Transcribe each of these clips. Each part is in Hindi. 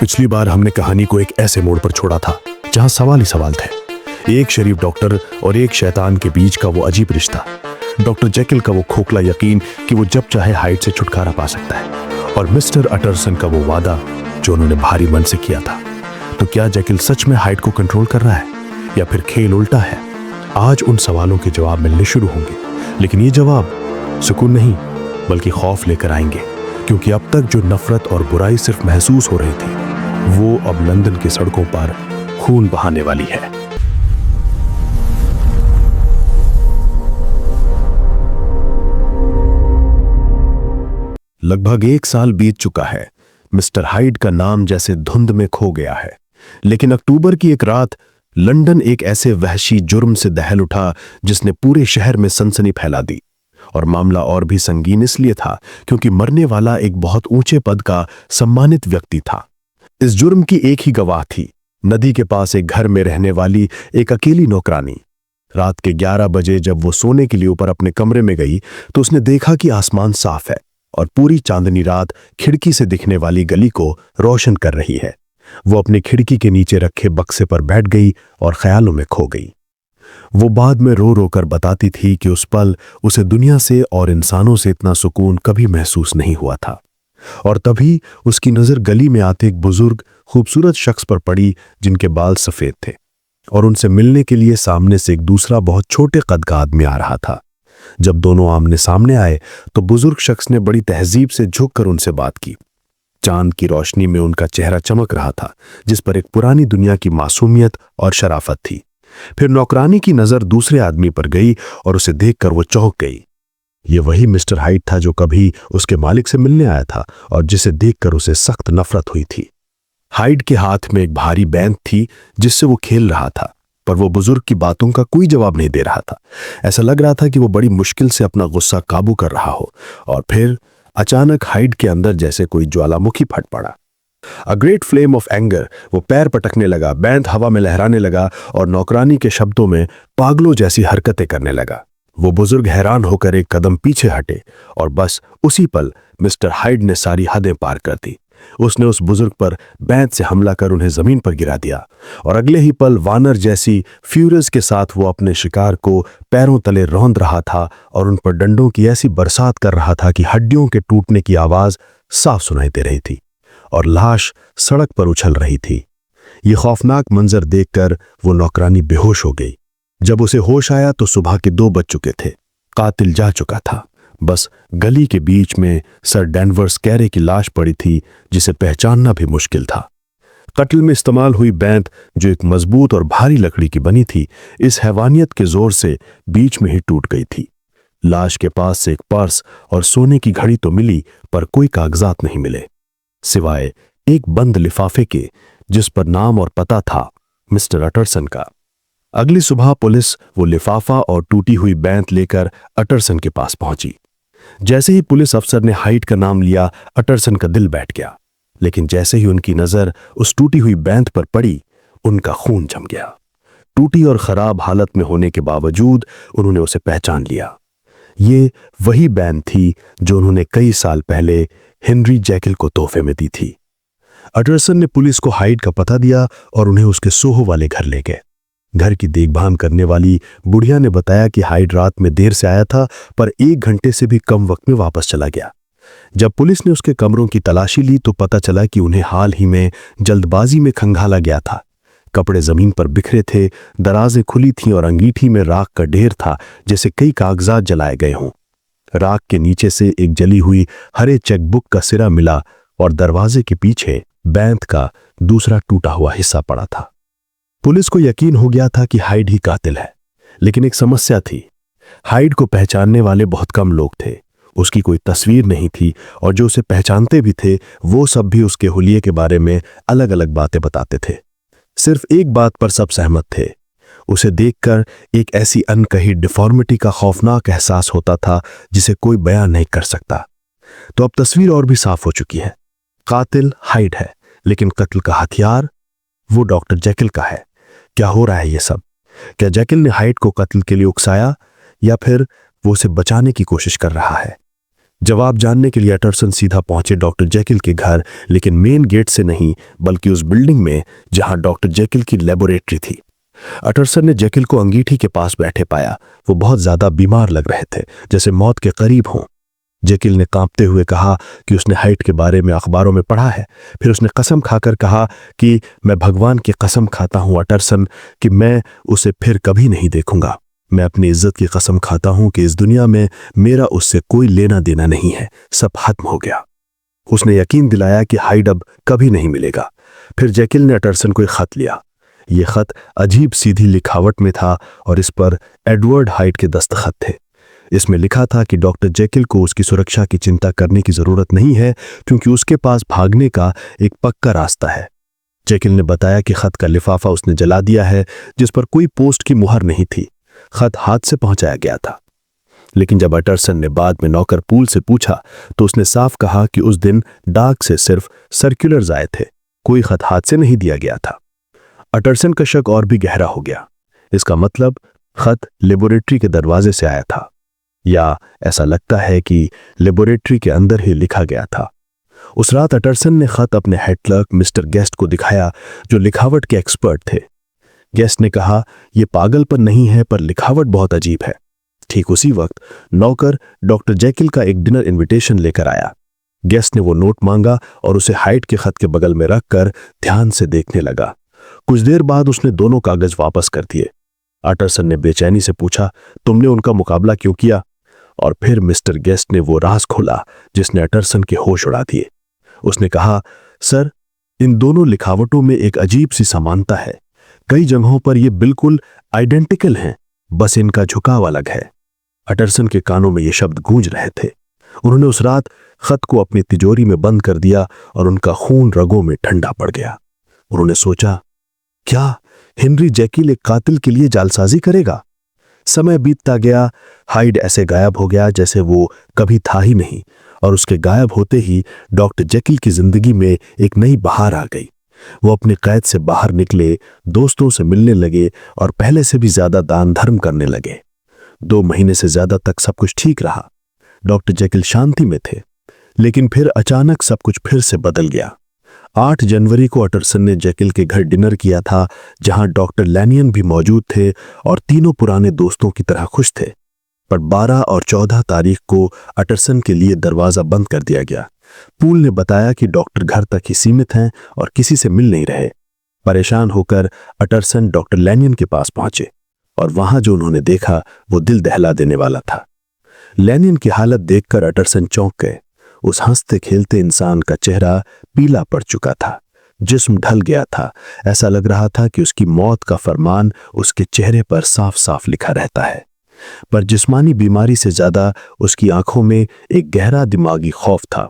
पिछली बार हमने कहानी को एक ऐसे मोड़ पर छोड़ा था जहां सवाल ही सवाल थे। एक शरीफ डॉक्टर और एक शैतान के बीच का वो अजीब रिश्ता। डॉक्टर जेकिल का वो खोखला यकीन कि वो जब चाहे हाइड से छुटकारा पा सकता है, और मिस्टर अटरसन का वो वादा जो उन्होंने भारी मन से किया था। तो क्या जेकिल सच में हाइड को कंट्रोल कर रहा है या फिर खेल उल्टा है? आज उन सवालों के जवाब मिलने शुरू होंगे, लेकिन ये जवाब सुकून नहीं बल्कि खौफ लेकर आएंगे, क्योंकि अब तक जो नफरत और बुराई सिर्फ महसूस हो रही थी, वो अब लंदन की सड़कों पर खून बहाने वाली है। लगभग 1 साल बीत चुका है। मिस्टर हाइड का नाम जैसे धुंध में खो गया है, लेकिन अक्टूबर की एक रात लंदन एक ऐसे वहशी जुर्म से दहल उठा जिसने पूरे शहर में सनसनी फैला दी। और मामला और भी संगीन इसलिए था क्योंकि मरने वाला एक बहुत ऊंचे पद का सम्मानित व्यक्ति था। इस जुर्म की एक ही गवाह थी, नदी के पास एक घर में रहने वाली एक अकेली नौकरानी। रात के 11 बजे जब वो सोने के लिए ऊपर अपने कमरे में गई तो उसने देखा कि आसमान साफ है और पूरी चांदनी रात खिड़की से दिखने वाली गली को रोशन कर रही है। वो अपनी खिड़की के नीचे रखे बक्से पर बैठ गई और ख्यालों में खो गई। वो बाद में रो रो कर बताती थी कि उस पल उसे दुनिया से और इंसानों से इतना सुकून कभी महसूस नहीं हुआ था। और तभी उसकी नजर गली में आते एक बुजुर्ग खूबसूरत शख्स पर पड़ी जिनके बाल सफेद थे, और उनसे मिलने के लिए सामने से एक दूसरा बहुत छोटे कद का आदमी आ रहा था। जब दोनों आमने सामने आए तो बुजुर्ग शख्स ने बड़ी तहजीब से झुककर उनसे बात की। चांद की रोशनी में उनका चेहरा चमक रहा था, जिस पर एक पुरानी दुनिया की मासूमियत और शराफत थी। फिर नौकरानी की नजर दूसरे आदमी पर गई और उसे देखकर वो चौंक गई। ये वही मिस्टर हाइड था जो कभी उसके मालिक से मिलने आया था और जिसे देखकर उसे सख्त नफरत हुई थी। हाइड के हाथ में एक भारी बैंत थी जिससे वो खेल रहा था, पर वो बुजुर्ग की बातों का कोई जवाब नहीं दे रहा था। ऐसा लग रहा था कि वो बड़ी मुश्किल से अपना गुस्सा काबू कर रहा हो। और फिर अचानक हाइड के अंदर जैसे कोई ज्वालामुखी फट पड़ा। A great flame of anger. वो पैर पटकने लगा, बैंत हवा में लहराने लगा और नौकरानी के शब्दों में पागलों जैसी हरकतें करने लगा। वो बुजुर्ग हैरान होकर एक कदम पीछे हटे और बस उसी पल मिस्टर हाइड ने सारी हदें पार कर दी। उसने उस बुजुर्ग पर बैंत से हमला कर उन्हें जमीन पर गिरा दिया, और अगले ही पल वानर जैसी फ्यूरियस के साथ वो अपने शिकार को पैरों तले रौंद रहा था और उन पर डंडों की ऐसी बरसात कर रहा था कि हड्डियों के टूटने की आवाज साफ सुनाई दे रही थी और लाश सड़क पर उछल रही थी। ये खौफनाक मंजर देखकर वो नौकरानी बेहोश हो गई। जब उसे होश आया तो सुबह के 2 बज चुके थे। कातिल जा चुका था। बस गली के बीच में सर डेनवर्स कैरे की लाश पड़ी थी, जिसे पहचानना भी मुश्किल था। कत्ल में इस्तेमाल हुई बैंत, जो एक मजबूत और भारी लकड़ी की बनी थी, इस हैवानियत के जोर से बीच में ही टूट गई थी। लाश के पास से एक पर्स और सोने की घड़ी तो मिली, पर कोई कागजात नहीं मिले, सिवाय एक बंद लिफाफे के जिस पर नाम और पता था मिस्टर अटरसन का। अगली सुबह पुलिस वो लिफाफा और टूटी हुई बैंत लेकर अटरसन के पास पहुंची। जैसे ही पुलिस अफसर ने हाइड का नाम लिया, अटरसन का दिल बैठ गया। लेकिन जैसे ही उनकी नजर उस टूटी हुई बैंत पर पड़ी, उनका खून जम गया। टूटी और खराब हालत में होने के बावजूद उन्होंने उसे पहचान लिया। ये वही बैंत थी जो उन्होंने कई साल पहले हेनरी जेकिल को तोहफे में दी थी। अटरसन ने पुलिस को हाइड का पता दिया और उन्हें उसके सोहो वाले घर ले गए। घर की देखभाल करने वाली बुढ़िया ने बताया कि हाइड रात में देर से आया था, पर 1 घंटे से भी कम वक्त में वापस चला गया। जब पुलिस ने उसके कमरों की तलाशी ली तो पता चला कि उन्हें हाल ही में जल्दबाजी में खंगाला गया था। कपड़े जमीन पर बिखरे थे, दराजें खुली थीं और अंगीठी में राख का ढेर था, जैसे कई कागजात जलाए गए हों। राख के नीचे से एक जली हुई हरे चेकबुक का सिरा मिला और दरवाजे के पीछे बैंत का दूसरा टूटा हुआ हिस्सा पड़ा था। पुलिस को यकीन हो गया था कि हाइड ही कातिल है, लेकिन एक समस्या थी। हाइड को पहचानने वाले बहुत कम लोग थे। उसकी कोई तस्वीर नहीं थी, और जो उसे पहचानते भी थे वो सब भी उसके हुलिये के बारे में अलग अलग बातें बताते थे। सिर्फ एक बात पर सब सहमत थे, उसे देखकर एक ऐसी अनकही डिफॉर्मिटी का खौफनाक एहसास होता था जिसे कोई बयान नहीं कर सकता। तो अब तस्वीर और भी साफ हो चुकी है। कातिल हाइड है, लेकिन कत्ल का हथियार वो डॉक्टर जेकिल का है। क्या हो रहा है ये सब? क्या जेकिल ने हाइड को कत्ल के लिए उकसाया, या फिर वो उसे बचाने की कोशिश कर रहा है? जवाब जानने के लिए अटरसन सीधा पहुंचे डॉक्टर जेकिल के घर, लेकिन मेन गेट से नहीं बल्कि उस बिल्डिंग में जहां डॉक्टर जेकिल की लेबोरेटरी थी। अटरसन ने जेकिल को अंगीठी के पास बैठे पाया। वो बहुत ज्यादा बीमार लग रहे थे, जैसे मौत के करीब हों। जेकिल ने कांपते हुए कहा कि उसने हाइड के बारे में अखबारों में पढ़ा है। फिर उसने कसम खाकर कहा कि मैं भगवान की कसम खाता हूं अटरसन कि मैं उसे फिर कभी नहीं देखूंगा। मैं अपनी इज्जत की कसम खाता हूं कि इस दुनिया में मेरा उससे कोई लेना देना नहीं है, सब खत्म हो गया। उसने यकीन दिलाया कि हाइड अब कभी नहीं मिलेगा। फिर जेकिल ने अटरसन को एक खत लिया। यह खत अजीब सीधी लिखावट में था और इस पर एडवर्ड हाइड के दस्तखत थे। इसमें लिखा था कि डॉक्टर जेकिल को उसकी सुरक्षा की चिंता करने की जरूरत नहीं है, क्योंकि उसके पास भागने का एक पक्का रास्ता है। जेकिल ने बताया कि खत का लिफाफा उसने जला दिया है, जिस पर कोई पोस्ट की मुहर नहीं थी। खत हाथ से पहुंचाया गया था। लेकिन जब अटरसन ने बाद में नौकर पूल से पूछा तो उसने साफ कहा कि उस दिन डाक से सिर्फ सर्कुलर्स आए थे, कोई खत हाथ से नहीं दिया गया था। अटरसन का शक और भी गहरा हो गया। इसका मतलब खत लेबोरेटरी के दरवाजे से आया था, या ऐसा लगता है कि लेबोरेटरी के अंदर ही लिखा गया था। उस रात अटरसन ने खत अपने हेड क्लर्क मिस्टर गेस्ट को दिखाया, जो लिखावट के एक्सपर्ट थे। गेस्ट ने कहा, यह पागलपन नहीं है, पर लिखावट बहुत अजीब है। ठीक उसी वक्त नौकर डॉक्टर जेकिल का एक डिनर इनविटेशन लेकर आया। गेस्ट ने वो नोट मांगा और उसे हाइड के खत के बगल में रखकर ध्यान से देखने लगा। कुछ देर बाद उसने दोनों कागज वापस कर दिए। अटरसन ने बेचैनी से पूछा, तुमने उनका मुकाबला क्यों किया? और फिर मिस्टर गेस्ट ने वो राज खोला जिसने अटरसन के होश उड़ा दिए। उसने कहा, सर, इन दोनों लिखावटों में एक अजीब सी समानता है। कई जगहों पर ये बिल्कुल आइडेंटिकल हैं, बस इनका झुकाव अलग है। अटरसन के कानों में ये शब्द गूंज रहे थे। उन्होंने उस रात खत को अपनी तिजोरी में बंद कर दिया और उनका खून रगों में ठंडा पड़ गया। उन्होंने सोचा, क्या हेनरी जेकिल एक कातिल के लिए जालसाजी करेगा? समय बीतता गया। हाइड ऐसे गायब हो गया जैसे वो कभी था ही नहीं, और उसके गायब होते ही डॉक्टर जेकिल की जिंदगी में एक नई बहार आ गई। वो अपने कैद से बाहर निकले, दोस्तों से मिलने लगे और पहले से भी ज्यादा दान धर्म करने लगे। 2 महीने से ज्यादा तक सब कुछ ठीक रहा। डॉक्टर जेकिल शांति में थे, लेकिन फिर अचानक सब कुछ फिर से बदल गया। 8 जनवरी को अटरसन ने जेकिल के घर डिनर किया था, जहां डॉक्टर लैनियन भी मौजूद थे और तीनों पुराने दोस्तों की तरह खुश थे। पर 12 और 14 तारीख को अटरसन के लिए दरवाजा बंद कर दिया गया। पूल ने बताया कि डॉक्टर घर तक ही सीमित हैं और किसी से मिल नहीं रहे। परेशान होकर अटरसन डॉक्टर लैनियन के पास पहुंचे और वहां जो उन्होंने देखा वो दिल दहला देने वाला था। लैनियन की हालत देखकर अटरसन चौंक गए। उस हंसते खेलते इंसान का चेहरा पीला पड़ चुका था, जिस्म ढल गया था। ऐसा लग रहा था कि उसकी मौत का फरमान उसके चेहरे पर साफ साफ लिखा रहता है। पर जिस्मानी बीमारी से ज्यादा उसकी आंखों में एक गहरा दिमागी खौफ था।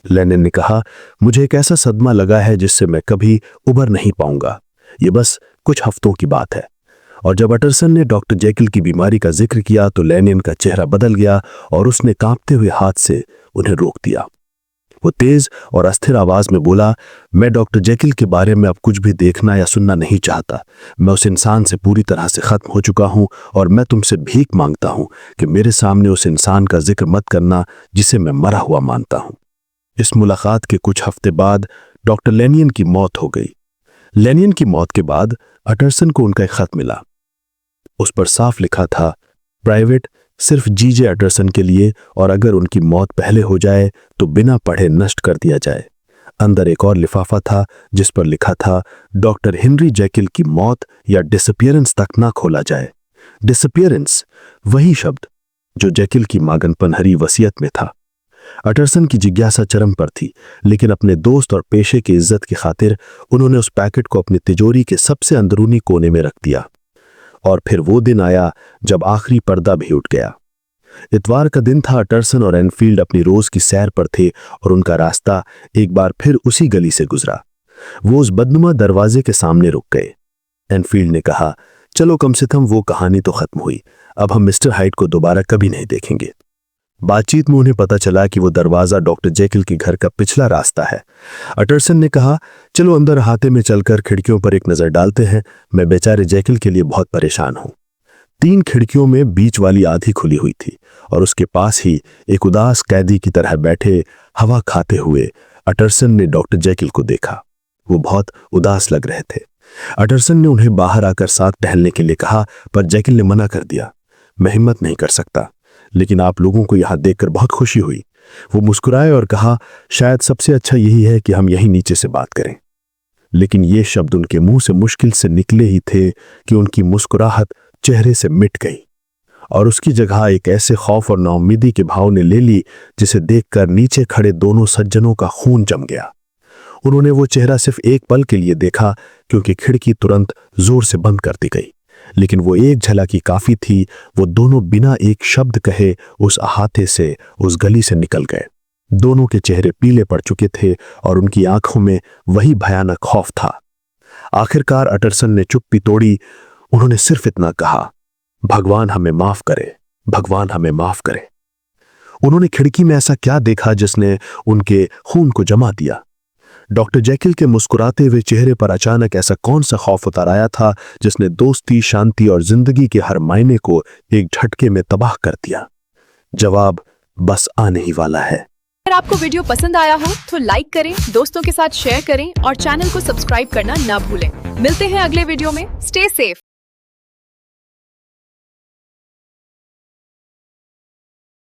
लेनिन ने कहा, मुझे एक ऐसा सदमा लगा है जिससे मैं कभी उबर नहीं पाऊंगा। ये बस कुछ हफ्तों की बात है। और जब अटरसन ने डॉक्टर जेकिल की बीमारी का जिक्र किया तो लेनिन का चेहरा बदल गया और उसने कांपते हुए हाथ से उन्हें रोक दिया। वो तेज और अस्थिर आवाज में बोला, मैं डॉक्टर जेकिल के बारे में अब कुछ भी देखना या सुनना नहीं चाहता। मैं उस इंसान से पूरी तरह से खत्म हो चुका हूं और मैं तुमसे भीख मांगता हूं कि मेरे सामने उस इंसान का जिक्र मत करना जिसे मैं मरा हुआ मानता हूं। इस मुलाकात के कुछ हफ्ते बाद डॉक्टर लेनियन की मौत हो गई। लेनियन की मौत के बाद अटरसन को उनका एक खत मिला। उस पर साफ लिखा था, प्राइवेट, सिर्फ जीजे अटरसन के लिए, और अगर उनकी मौत पहले हो जाए तो बिना पढ़े नष्ट कर दिया जाए। अंदर एक और लिफाफा था जिस पर लिखा था, डॉक्टर हेनरी जेकिल की मौत या डिसअपियरेंस तक ना खोला जाए। डिसअपियरेंस, वही शब्द जो जेकिल की मागनपनहरी वसीयत में था। अटरसन की जिज्ञासा चरम पर थी, लेकिन अपने दोस्त और पेशे की इज्जत की खातिर उन्होंने उस पैकेट को अपनी तिजोरी के सबसे अंदरूनी कोने में रख दिया। और फिर वो दिन आया जब आखिरी पर्दा भी उठ गया। इतवार का दिन था। अटरसन और एनफील्ड अपनी रोज की सैर पर थे और उनका रास्ता एक बार फिर उसी गली से गुजरा। वो उस बदनुमा दरवाजे के सामने रुक गए। एनफील्ड ने कहा, चलो कम से कम वो कहानी तो खत्म हुई। अब हम मिस्टर हाइड को दोबारा कभी नहीं देखेंगे। बातचीत में उन्हें पता चला कि वो दरवाजा डॉक्टर जेकिल के घर का पिछला रास्ता है। अटरसन ने कहा, चलो अंदर अहाते में चलकर खिड़कियों पर एक नजर डालते हैं। मैं बेचारे जेकिल के लिए बहुत परेशान हूं। 3 खिड़कियों में बीच वाली आधी खुली हुई थी और उसके पास ही एक उदास कैदी की तरह बैठे हवा खाते हुए अटरसन ने डॉक्टर जैकिल को देखा। वो बहुत उदास लग रहे थे। अटरसन ने उन्हें बाहर आकर साथ टहलने के लिए कहा, पर जैकिल ने मना कर दिया। मैं हिम्मत नहीं कर सकता, लेकिन आप लोगों को यहां देखकर बहुत खुशी हुई। वो मुस्कुराए और कहा, शायद सबसे अच्छा यही है कि हम यहीं नीचे से बात करें। लेकिन ये शब्द उनके मुंह से मुश्किल से निकले ही थे कि उनकी मुस्कुराहट चेहरे से मिट गई और उसकी जगह एक ऐसे खौफ और नाउम्मीदी के भाव ने ले ली जिसे देखकर नीचे खड़े दोनों सज्जनों का खून जम गया। उन्होंने वो चेहरा सिर्फ एक पल के लिए देखा, क्योंकि खिड़की तुरंत जोर से बंद कर दी गई। लेकिन वो एक झलक ही काफी थी। वो दोनों बिना एक शब्द कहे उस अहाते से, उस गली से निकल गए। दोनों के चेहरे पीले पड़ चुके थे और उनकी आंखों में वही भयानक खौफ था। आखिरकार अटरसन ने चुप्पी तोड़ी। उन्होंने सिर्फ इतना कहा, भगवान हमें माफ करे, भगवान हमें माफ करे। उन्होंने खिड़की में ऐसा क्या देखा जिसने उनके खून को जमा दिया? डॉक्टर जैकिल के मुस्कुराते हुए चेहरे पर अचानक ऐसा कौन सा खौफ उतर आया था जिसने दोस्ती, शांति और जिंदगी के हर मायने को एक झटके में तबाह कर दिया? जवाब बस आने ही वाला है। अगर आपको वीडियो पसंद आया हो तो लाइक करें, दोस्तों के साथ शेयर करें और चैनल को सब्सक्राइब करना ना भूलें। मिलते हैं अगले वीडियो में। Stay safe.